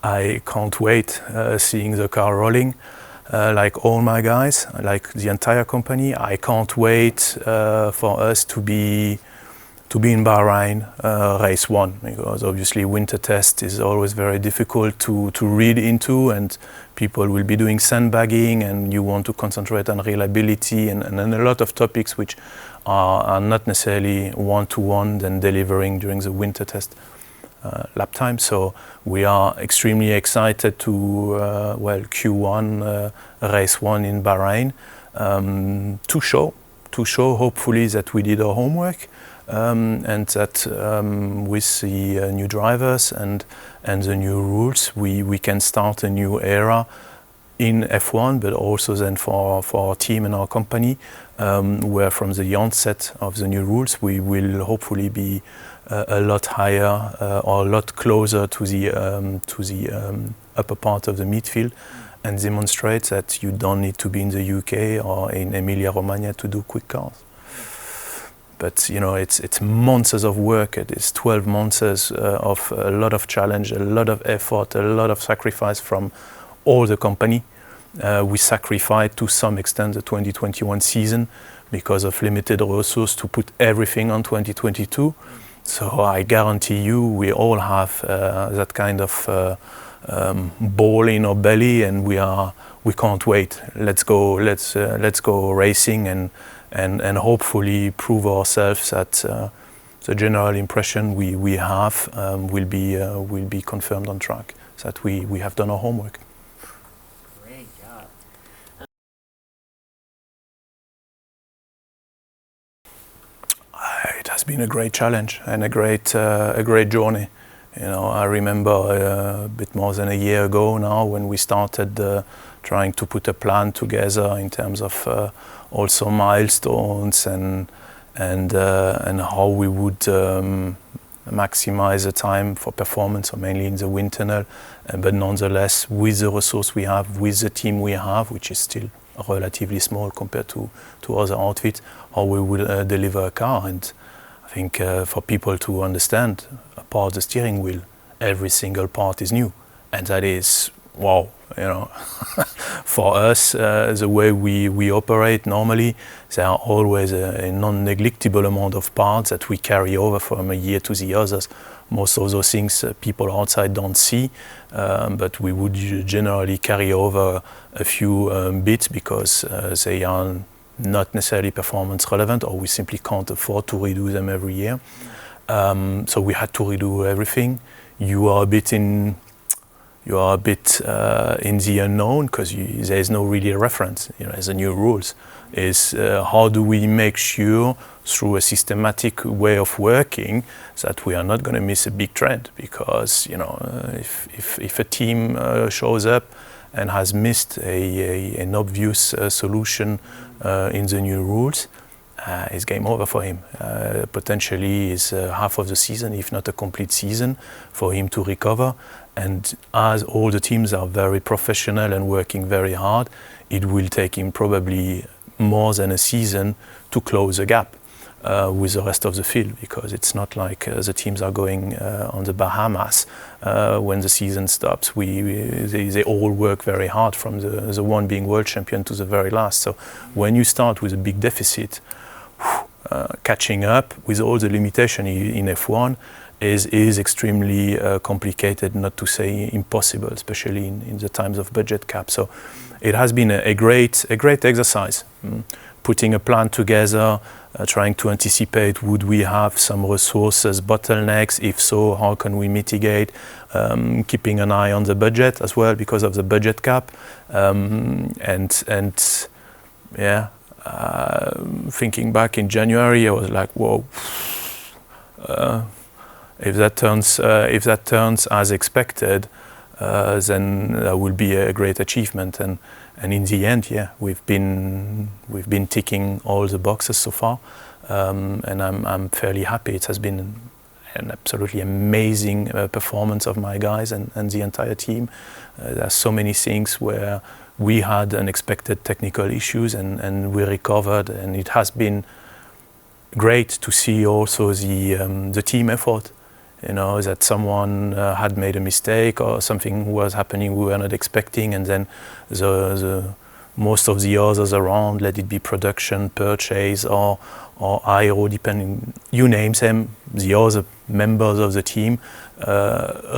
I can't wait seeing the car rolling. Like all my guys, like the entire company, I can't wait for us to be in Bahrain, race 1, because obviously winter test is always very difficult to read into, and people will be doing sandbagging, and you want to concentrate on reliability and a lot of topics which are not necessarily one-to-one than delivering during the winter test lap time. So we are extremely excited to Q1 race 1 in Bahrain to show hopefully that we did our homework. And that with the new drivers and the new rules, we can start a new era in F1, but also then for our team and our company, where from the onset of the new rules, we will hopefully be a lot higher or a lot closer to the upper part of the midfield, and demonstrate that you don't need to be in the UK or in Emilia-Romagna to do quick cars. But it's months of work. It is 12 months of a lot of challenge, a lot of effort, a lot of sacrifice from all the company. We sacrificed to some extent the 2021 season because of limited resources to put everything on 2022. So I guarantee you, we all have that kind of ball in our belly, and we can't wait. Let's go racing and hopefully prove ourselves that the general impression we have will be confirmed on track, that we have done our homework. Great job. It has been a great challenge and a great journey. I remember a bit more than a year ago now when we started trying to put a plan together in terms of also milestones and how we would maximize the time for performance, or mainly in the wind tunnel, but nonetheless with the resource we have, with the team we have, which is still relatively small compared to other outfits, how we will deliver a car. And I think for people to understand, apart the steering wheel, every single part is new, and that is wow. For us, the way we operate normally, there are always a non-negligible amount of parts that we carry over from a year to the others. Most of those things people outside don't see, but we would generally carry over a few bits because they are not necessarily performance relevant, or we simply can't afford to redo them every year. So we had to redo everything. You are a bit in the unknown because there is no really reference. As the new rules is how do we make sure through a systematic way of working that we are not going to miss a big trend, because if a team shows up and has missed an obvious solution in the new rules, it's game over for him. Potentially is half of the season, if not a complete season, for him to recover. And as all the teams are very professional and working very hard, it will take him probably more than a season to close the gap with the rest of the field, because it's not like the teams are going on the Bahamas when the season stops. They all work very hard from the one being world champion to the very last. So when you start with a big deficit, catching up with all the limitation in F1 is extremely complicated, not to say impossible, especially in the times of budget cap. So it has been a great exercise, putting a plan together, trying to anticipate, would we have some resources bottlenecks? If so, how can we mitigate? Keeping an eye on the budget as well because of the budget cap, thinking back in January, I was like, whoa. If that turns as expected, then that will be a great achievement. And in the end, we've been ticking all the boxes so far, and I'm fairly happy. It has been an absolutely amazing performance of my guys and the entire team. There are so many things where we had unexpected technical issues and we recovered, and it has been great to see also the team effort. you know, that someone had made a mistake or something was happening we were not expecting, and then the most of the others around, let it be production, purchase, or IO, depending, you name them, the other members of the team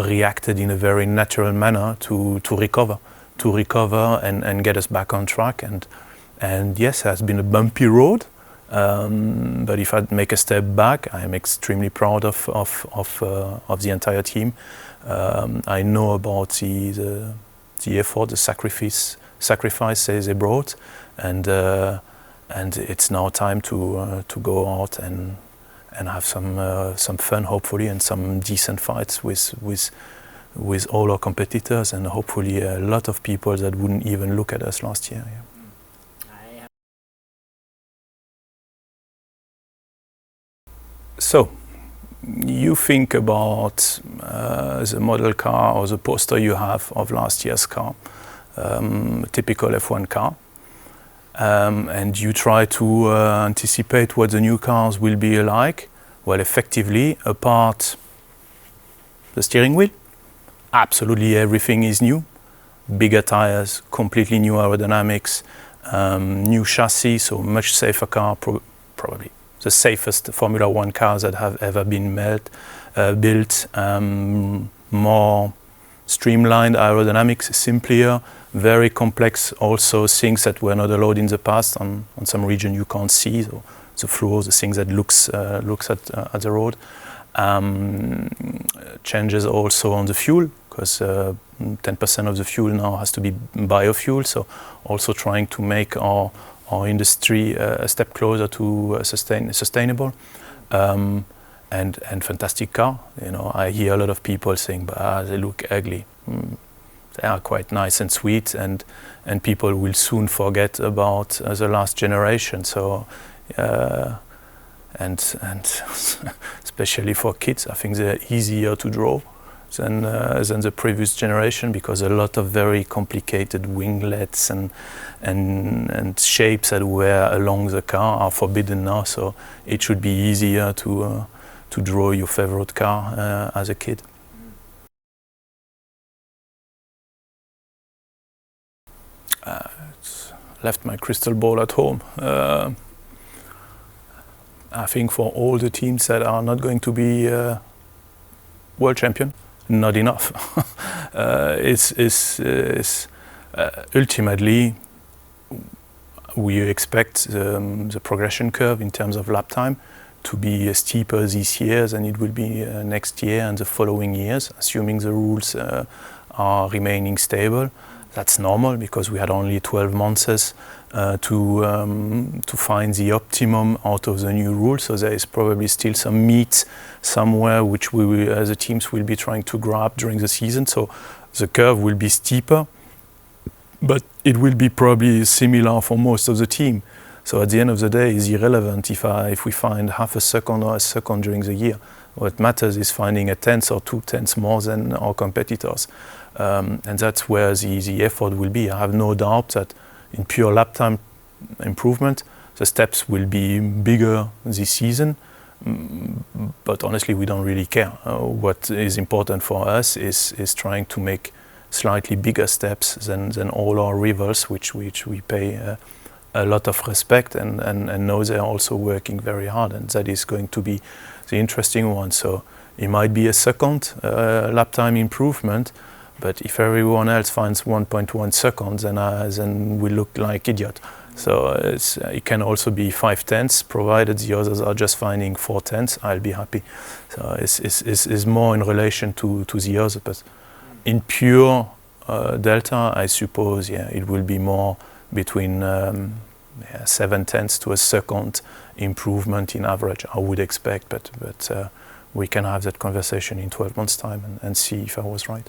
reacted in a very natural manner to recover and get us back on track. And yes, it has been a bumpy road, but if I make a step back, I am extremely proud of the entire team. I know about the effort, the sacrifice they brought, and it's now time to go out and have some fun, hopefully, and some decent fights with all our competitors, and hopefully a lot of people that wouldn't even look at us last year. Yeah. So, you think about the model car or the poster you have of last year's car, typical F1 car, and you try to anticipate what the new cars will be like. Well, effectively, apart the steering wheel, absolutely everything is new. Bigger tires, completely new aerodynamics, new chassis, so much safer car, probably the safest Formula One cars that have ever been built, more streamlined aerodynamics, simpler, very complex also things that were not allowed in the past on some region you can't see, so the floors, the things that looks at the road. Changes also on the fuel, because 10% of the fuel now has to be biofuel, so also trying to make our industry a step closer to sustainable, and fantastic car. You know, I hear a lot of people saying, "But they look ugly." They are quite nice and sweet, and people will soon forget about the last generation. So, and especially for kids, I think they're easier to draw than the previous generation, because a lot of very complicated winglets and shapes that were along the car are forbidden now. So it should be easier to draw your favorite car as a kid. Left my crystal ball at home. I think for all the teams that are not going to be world champion, not enough. Ultimately, we expect the progression curve in terms of lap time to be steeper this year than it will be next year and the following years, assuming the rules are remaining stable. That's normal, because we had only 12 months to find the optimum out of the new rules. So there is probably still some meat somewhere which we will, as a teams, will be trying to grab during the season. So the curve will be steeper, but it will be probably similar for most of the team. So at the end of the day, it's irrelevant if we find half a second or a second during the year. What matters is finding a tenth or 2 tenths more than our competitors. And that's where the effort will be. I have no doubt that in pure lap time improvement, the steps will be bigger this season. But honestly, we don't really care. What is important for us is trying to make slightly bigger steps than all our rivals, which we pay a lot of respect and know they're also working very hard, and that is going to be the interesting one. So it might be a second lap time improvement, but if everyone else finds 1.1 seconds, then we look like idiot. So it can also be 5 tenths, provided the others are just finding 4 tenths. I'll be happy. So it's more in relation to the others, but in pure delta, I suppose, it will be more between 7 tenths to a second improvement in average, I would expect, but we can have that conversation in 12 months' time and see if I was right.